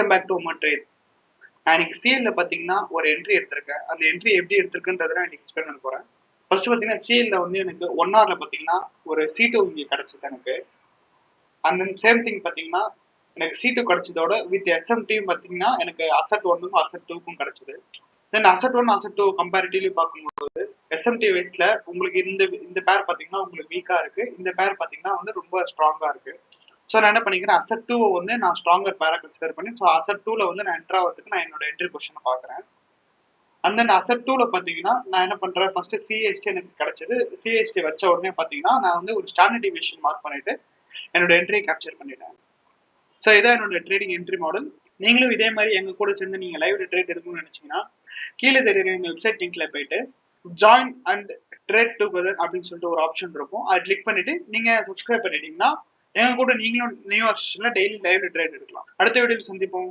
Welcome back to women trades. நான் இன்னைக்கு சிஎல்ல பார்த்தீங்கன்னா ஒரு என்ட்ரி எடுத்திருக்கேன். அந்த என்ட்ரி எப்படி எடுத்திருக்குன்றதை நான் இன்னைக்கு எக்ஸ்பிளைன் பண்ண போறேன். ஃபர்ஸ்ட் பார்த்தீங்கன்னா சிஎல்ல வந்து எனக்கு 1 ஹவர்ல பார்த்தீங்கன்னா ஒரு C2 இங்கே கிடைச்சது எனக்கு. அண்ட் தென் சேம் திங் பார்த்தீங்கன்னா எனக்கு C2 கிடைச்சதோட வித் SMTயும் பார்த்தீங்கன்னா எனக்கு அசட் 1க்கும் அசட் 2க்கும் கிடைச்சது. தென் அசட் 1 அசட் 2 கம்பேரிட்டிவ்லி பார்க்கும்போது எஸ்எம்டி வைஸ்ல உங்களுக்கு இந்த பேர் பார்த்தீங்கன்னா உங்களுக்கு வீக்கா இருக்கு. இந்த பேர் பார்த்தீங்கன்னா வந்து ரொம்ப ஸ்ட்ராங்கா இருக்கு. ஸோ நான் என்ன பண்ணிக்கிறேன், அசட் 2 வந்து நான் ஸ்ட்ராங்கர் பேரா கன்சிடர் பண்ணி, ஸோ அசட் 2ல வந்து நான் என்டர் ஆகிறதுக்கு நான் என்னோட என்ட்ரி பொசிஷனை பார்க்குறேன். அந்த அசட் 2ல பார்த்தீங்கன்னா நான் என்ன பண்றேன், ஃபர்ஸ்ட் சிஎஸ்டி எனக்கு கிடைச்சது. சிஎஸ்டி வச்ச உடனே பார்த்தீங்கன்னா நான் வந்து ஒரு ஸ்டாண்டர்ட் டிவியேஷன் மார்க் பண்ணிட்டு என்னோட என்ட்ரியை கேப்சர் பண்ணிட்டேன். ஸோ இதான் என்னோட ட்ரேடிங் என்ட்ரி மாடல். நீங்களும் இதே மாதிரி எங்க கூட சேர்ந்து நீங்க லைவ் ட்ரேட் எடுக்கணும்னு நினைச்சீங்கன்னா கீழே தெரியுற எங்க வெப்சைட் லிங்க்ல போயிட்டு ஜாயின் அண்ட் ட்ரேட் டுகெதர் அப்படின்னு சொல்லிட்டு ஒரு ஆப்ஷன் இருக்கும். அதை கிளிக் பண்ணிட்டு நீங்க சப்ஸ்கிரைப் பண்ணிட்டீங்கன்னா எங்க கூட நீங்களும் நியூ ஆப்ஷன்ல டெய்லி லைவ் ட்ரேட் எடுக்கலாம். அடுத்த வீடியோவில் சந்திப்போம்.